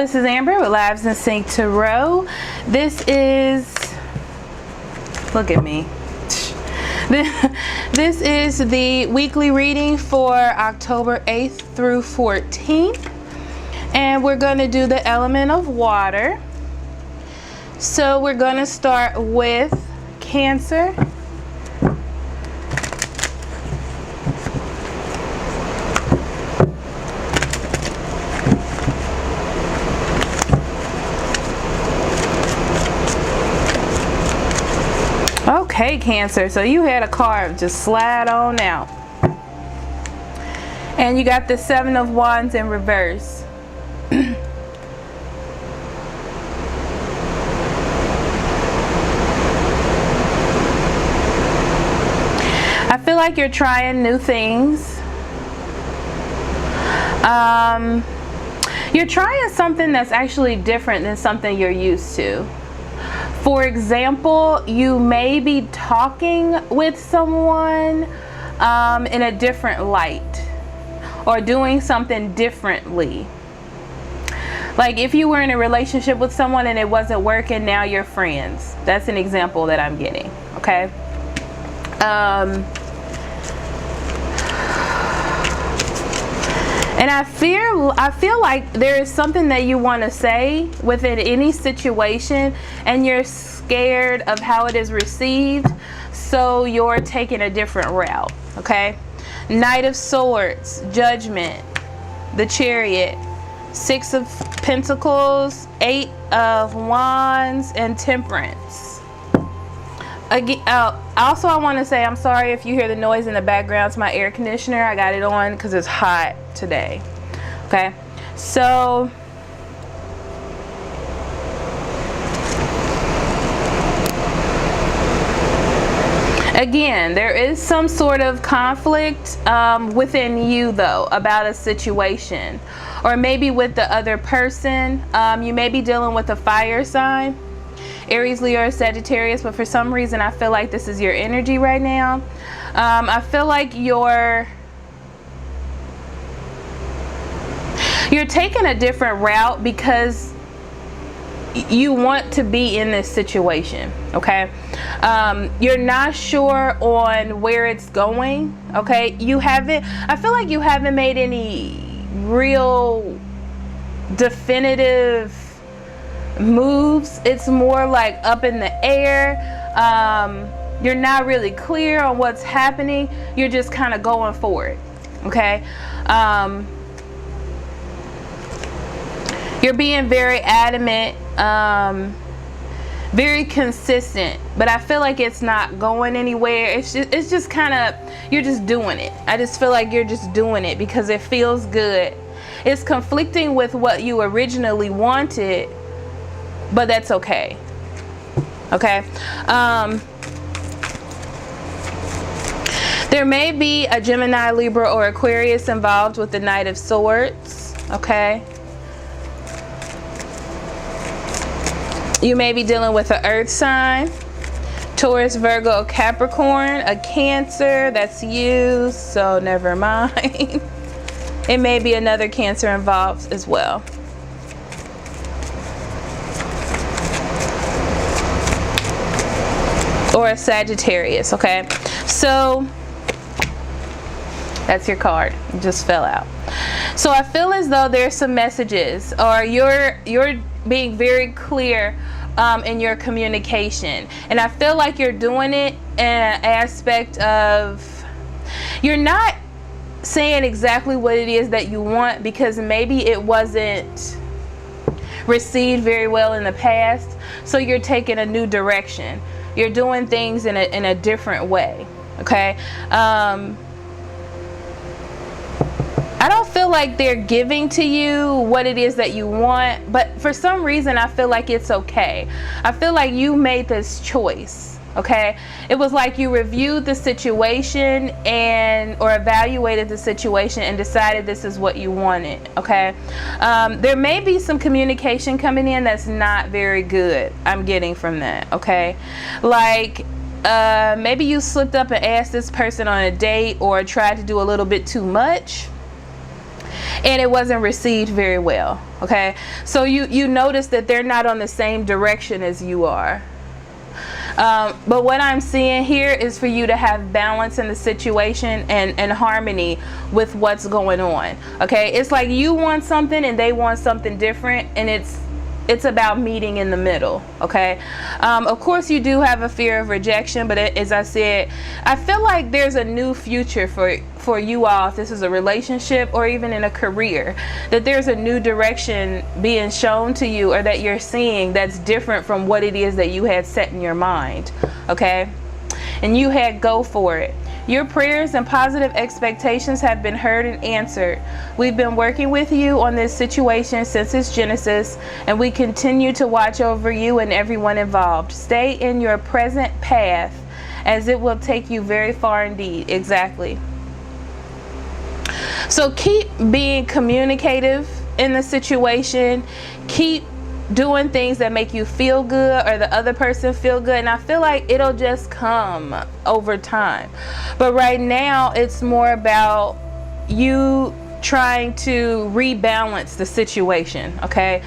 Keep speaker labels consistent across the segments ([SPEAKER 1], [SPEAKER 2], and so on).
[SPEAKER 1] this is Amber with Lives in Sync Tarot. This is, look at me. This is the weekly reading for October 8th through 14th. And we're going to do the element of water. So we're going to start with Cancer. Okay, Cancer, so you had a card just slide on out. And you got the Seven of Wands in reverse. I feel like you're trying new things. You're trying something that's actually different than something you're used to. For example, you may be talking with someone in a different light or doing something differently. Like if you were in a relationship with someone and it wasn't working, now you're friends. That's an example that I'm getting, okay? And I feel like there is something that you want to say within any situation and you're scared of how it is received, so you're taking a different route, okay? Knight of Swords, Judgment, the Chariot, Six of Pentacles, Eight of Wands, and Temperance. Again, also I want to say I'm sorry if you hear the noise in the background. It's my air conditioner. I got it on because it's hot today. Okay, so again, there is some sort of conflict within you though about a situation, or maybe with the other person. You may be dealing with a fire sign, Aries, Leo, or Sagittarius, but for some reason I feel like this is your energy right now. I feel like you're taking a different route because you want to be in this situation, okay? You're not sure on where it's going, okay? I feel like you haven't made any real definitive moves. It's more like up in the air. You're not really clear on what's happening. You're just kind of going for it, okay? You're being very adamant, very consistent, but I feel like it's not going anywhere. It's just kind of, you're just doing it. I just feel like you're just doing it because it feels good. It's conflicting with what you originally wanted, but that's okay. Okay. There may be a Gemini, Libra, or Aquarius involved with the Knight of Swords. Okay. You may be dealing with an earth sign, Taurus, Virgo, Capricorn, a Cancer. That's you, so never mind. It may be another Cancer involved as well. Or a Sagittarius, okay? So that's your card. It just fell out. So I feel as though there's some messages, or you're being very clear in your communication, and I feel like you're doing it in an aspect of you're not saying exactly what it is that you want because maybe it wasn't received very well in the past, so you're taking a new direction. You're doing things in a different way, okay? I don't feel like they're giving to you what it is that you want, but for some reason I feel like it's okay. I feel like you made this choice, okay? It was like you reviewed the situation or evaluated the situation and decided this is what you wanted, okay? There may be some communication coming in that's not very good, I'm getting from that, okay? Like maybe you slipped up and asked this person on a date or tried to do a little bit too much. and it wasn't received very well. Okay, so you notice that they're not on the same direction as you are. But what I'm seeing here is for you to have balance in the situation and harmony with what's going on. Okay, it's like you want something and they want something different, and it's about meeting in the middle. Okay, of course you do have a fear of rejection, but as I said, I feel like there's a new future for you all, if this is a relationship or even in a career, that there's a new direction being shown to you, or that you're seeing, that's different from what it is that you had set in your mind. Okay, and you had go for it. Your prayers and positive expectations have been heard and answered. We've been working with you on this situation since its genesis, and we continue to watch over you and everyone involved. Stay in your present path, as it will take you very far indeed. Exactly. So keep being communicative in the situation. Keep doing things that make you feel good, or the other person feel good, and I feel like it'll just come over time. But right now it's more about you trying to rebalance the situation. Okay,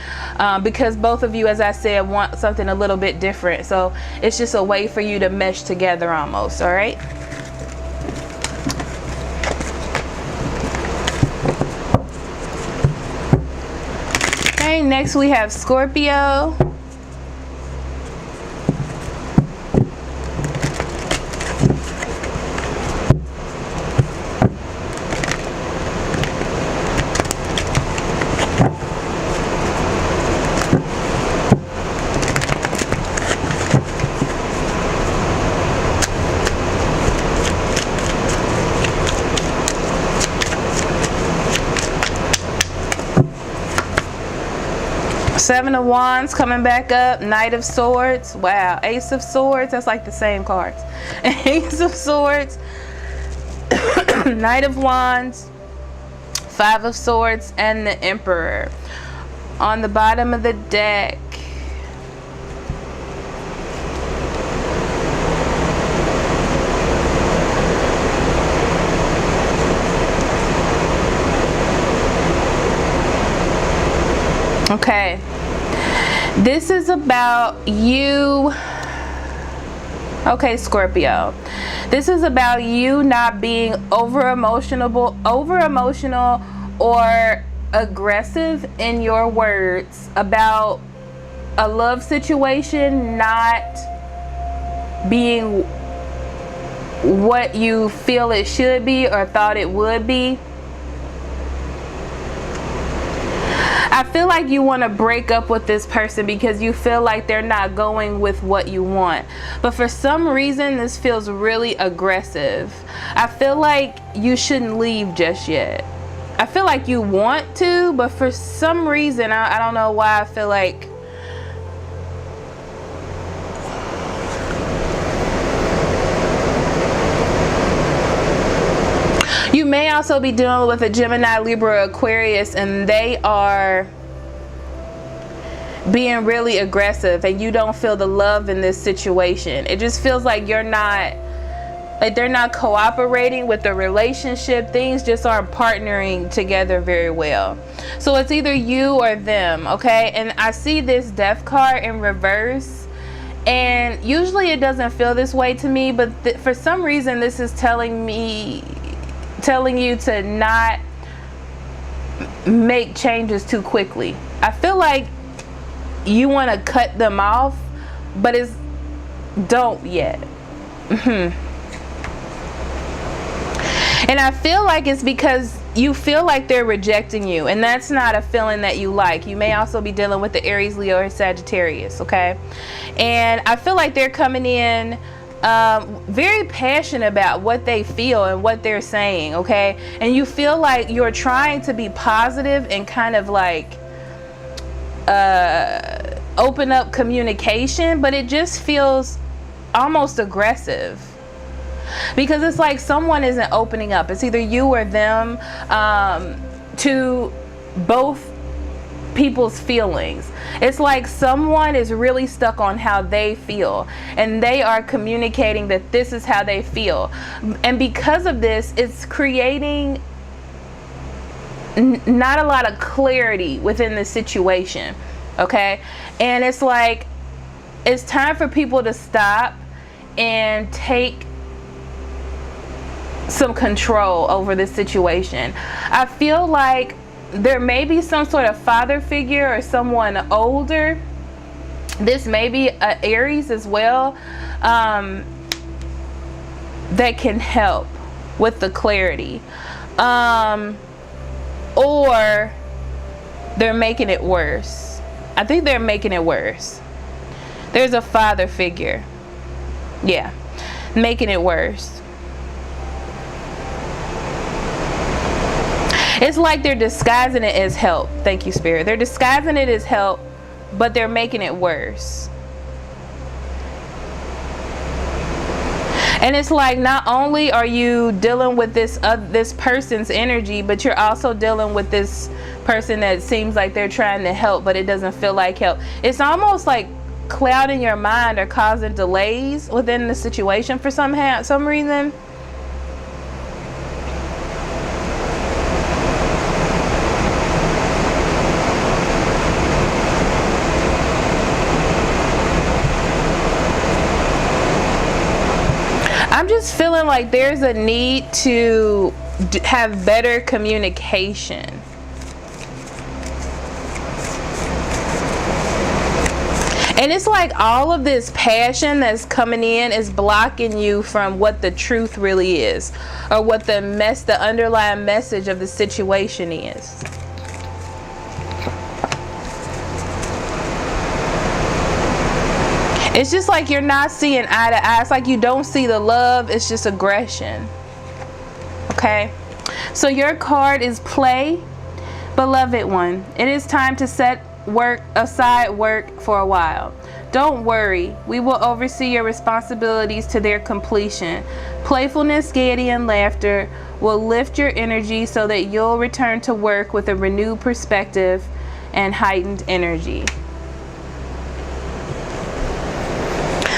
[SPEAKER 1] because both of you, as I said, want something a little bit different, so it's just a way for you to mesh together almost. All right, next we have Scorpio. Seven of Wands coming back up. Knight of Swords. Wow. Ace of Swords. That's like the same cards. Ace of Swords. Knight of Wands. Five of Swords. And the Emperor. On the bottom of the deck, okay, this is about you. Okay, Scorpio, this is about you not being over emotional or aggressive in your words about a love situation not being what you feel it should be or thought it would be. I feel like you want to break up with this person because you feel like they're not going with what you want. But for some reason, this feels really aggressive. I feel like you shouldn't leave just yet. I feel like you want to, but for some reason, I don't know why, I feel like you may also be dealing with a Gemini, Libra, Aquarius, and they are being really aggressive and you don't feel the love in this situation. It just feels like you're not, like they're not cooperating with the relationship. Things just aren't partnering together very well. So it's either you or them, okay? And I see this Death card in reverse. And usually it doesn't feel this way to me, but for some reason this is telling you to not make changes too quickly. I feel like you want to cut them off, but don't yet. And I feel like it's because you feel like they're rejecting you, and that's not a feeling that you like. You may also be dealing with the Aries, Leo, or Sagittarius, okay? And I feel like they're coming in very passionate about what they feel and what they're saying, okay? And you feel like you're trying to be positive and kind of like open up communication, but it just feels almost aggressive because it's like someone isn't opening up. It's either you or them to both people's feelings. It's like someone is really stuck on how they feel and they are communicating that this is how they feel, and because of this it's creating not a lot of clarity within the situation. Okay, and it's like it's time for people to stop and take some control over this situation. I feel like there may be some sort of father figure or someone older. This may be an Aries as well, that can help with the clarity, or they're making it worse. I think they're making it worse. There's a father figure, yeah, making it worse. It's like they're disguising it as help. Thank you, Spirit. They're disguising it as help, but they're making it worse. And it's like not only are you dealing with this person's energy, but you're also dealing with this person that seems like they're trying to help, but it doesn't feel like help. It's almost like clouding your mind or causing delays within the situation for some reason. I'm just feeling like there's a need to have better communication. And it's like all of this passion that's coming in is blocking you from what the truth really is, or what the underlying message of the situation is. It's just like you're not seeing eye to eye. It's like you don't see the love. It's just aggression. Okay? So your card is play, beloved one. It is time to set aside work for a while. Don't worry. We will oversee your responsibilities to their completion. Playfulness, gaiety, and laughter will lift your energy so that you'll return to work with a renewed perspective and heightened energy.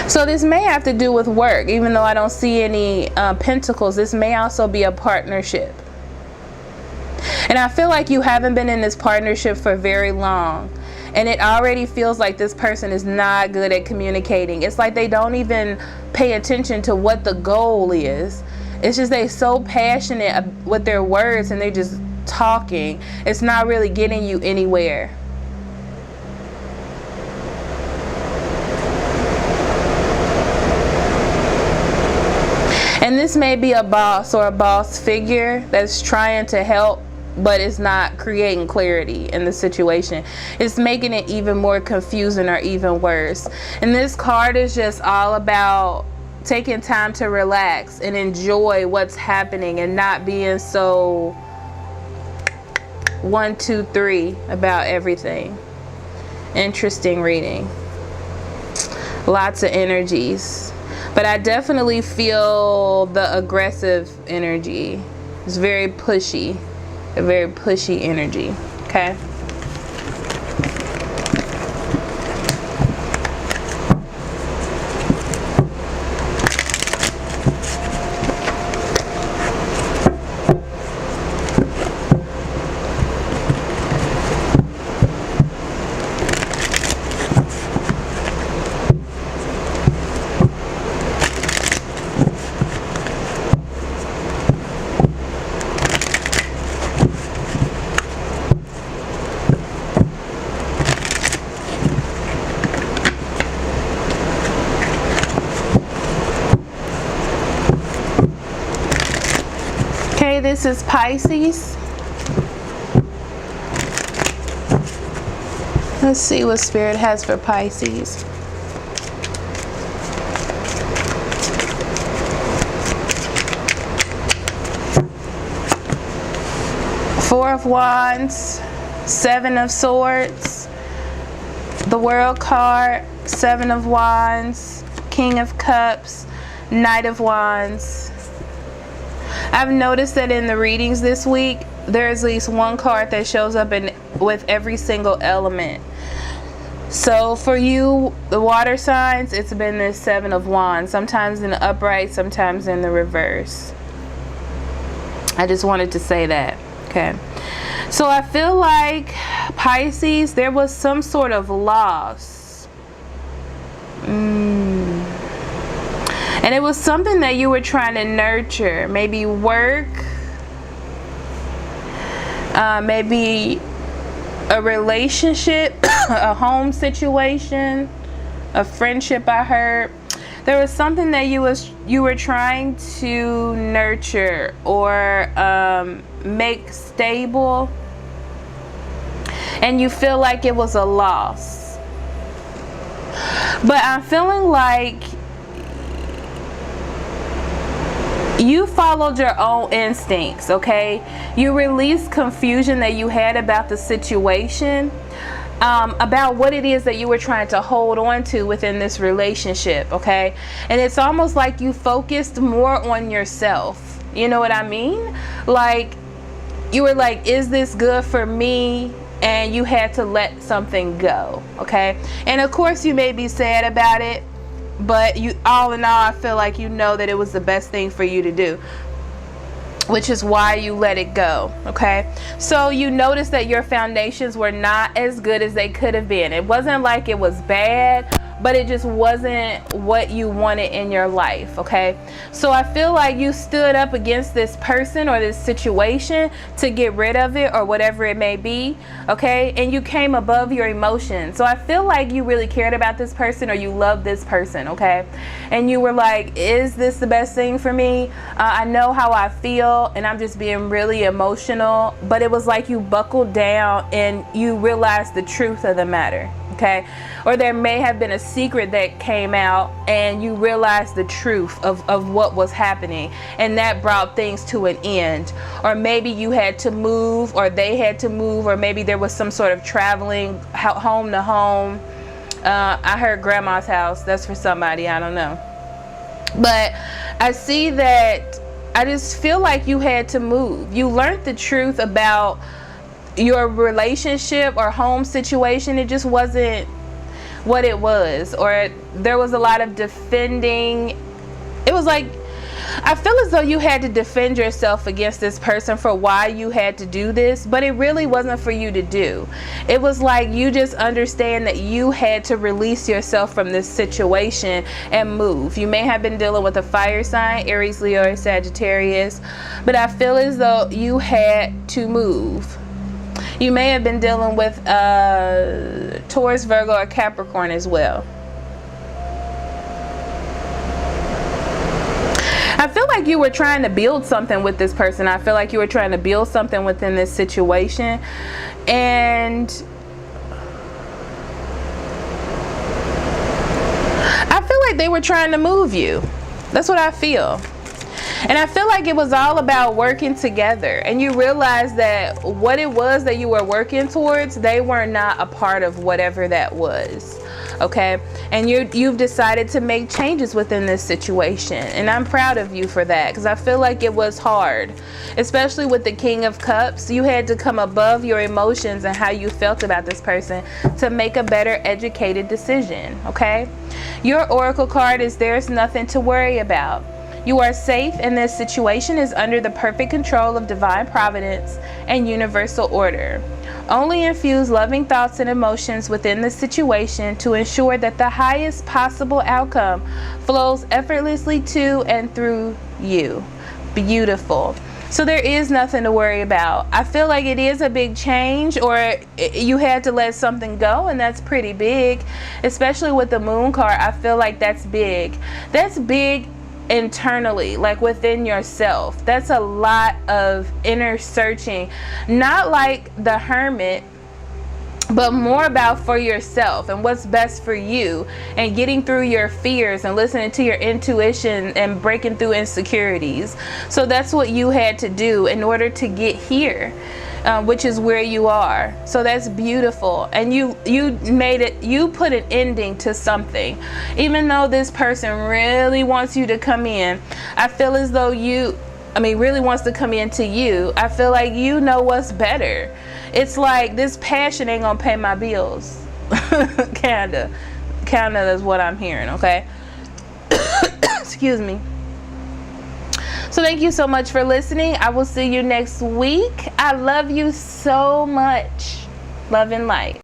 [SPEAKER 1] So this may have to do with work, even though I don't see any pentacles. This may also be a partnership. And I feel like you haven't been in this partnership for very long. And it already feels like this person is not good at communicating. It's like they don't even pay attention to what the goal is. It's just they're so passionate with their words and they're just talking. It's not really getting you anywhere. And this may be a boss or a boss figure that's trying to help, but it's not creating clarity in the situation. It's making it even more confusing or even worse. And this card is just all about taking time to relax and enjoy what's happening and not being so 1, 2, 3 about everything. Interesting reading. Lots of energies. But I definitely feel the aggressive energy. It's very pushy. A very pushy energy. Okay? This is Pisces. Let's see what Spirit has for Pisces. Four of Wands, Seven of Swords, the World card, Seven of Wands, King of Cups, Knight of Wands. I've noticed that in the readings this week, there's at least one card that shows up with every single element. So for you, the water signs, it's been this Seven of Wands, sometimes in the upright, sometimes in the reverse. I just wanted to say that. Okay. So I feel like, Pisces, there was some sort of loss. And it was something that you were trying to nurture. Maybe work. Maybe a relationship, a home situation, a friendship, I heard. There was something that you were trying to nurture or make stable, and you feel like it was a loss. But I'm feeling like you followed your own instincts, okay? You released confusion that you had about the situation, about what it is that you were trying to hold on to within this relationship, okay? And it's almost like you focused more on yourself. You know what I mean? Like, you were like, is this good for me? And you had to let something go, okay? And of course you may be sad about it, but you, all in all, I feel like you know that it was the best thing for you to do, which is why you let it go, okay? So you notice that your foundations were not as good as they could have been. It wasn't like it was bad, but it just wasn't what you wanted in your life, okay? So I feel like you stood up against this person or this situation to get rid of it or whatever it may be, okay? And you came above your emotions. So I feel like you really cared about this person or you loved this person, okay? And you were like, is this the best thing for me? I know how I feel and I'm just being really emotional. But it was like you buckled down and you realized the truth of the matter. Okay, or there may have been a secret that came out and you realized the truth of what was happening, and that brought things to an end. Or maybe you had to move, or they had to move, or maybe there was some sort of traveling home to home. I heard grandma's house. That's for somebody, I don't know. But I see that I just feel like you had to move. You learned the truth about your relationship or home situation. It just wasn't what it was, or there was a lot of defending. It was like, I feel as though you had to defend yourself against this person for why you had to do this, but it really wasn't for you to do. It was like you just understand that you had to release yourself from this situation and move. You may have been dealing with a fire sign, Aries, Leo, or Sagittarius, but I feel as though you had to move. You may have been dealing with Taurus, Virgo, or Capricorn as well. I feel like you were trying to build something with this person. I feel like you were trying to build something within this situation. And I feel like they were trying to move you. That's what I feel. And I feel like it was all about working together, and you realized that what it was that you were working towards, they were not a part of whatever that was, okay? And you've decided to make changes within this situation, and I'm proud of you for that, because I feel like it was hard, especially with the King of Cups. You had to come above your emotions and how you felt about this person to make a better educated decision, okay? Your oracle card is "There's nothing to worry about." You are safe, and this situation is under the perfect control of divine providence and universal order. Only infuse loving thoughts and emotions within the situation to ensure that the highest possible outcome flows effortlessly to and through you. Beautiful. So there is nothing to worry about. I feel like it is a big change, or you had to let something go, and that's pretty big, especially with the Moon card. I feel like that's big. That's big internally, like within yourself. That's a lot of inner searching, not like the Hermit, but more about for yourself and what's best for you, and getting through your fears and listening to your intuition and breaking through insecurities. So that's what you had to do in order to get here, which is where you are. So that's beautiful. And you made it, you put an ending to something. Even though this person really wants you to come in, I feel as though really wants to come into you. I feel like you know what's better. It's like, this passion ain't gonna pay my bills. Kinda is what I'm hearing, okay? Excuse me. So thank you so much for listening. I will see you next week. I love you so much. Love and light.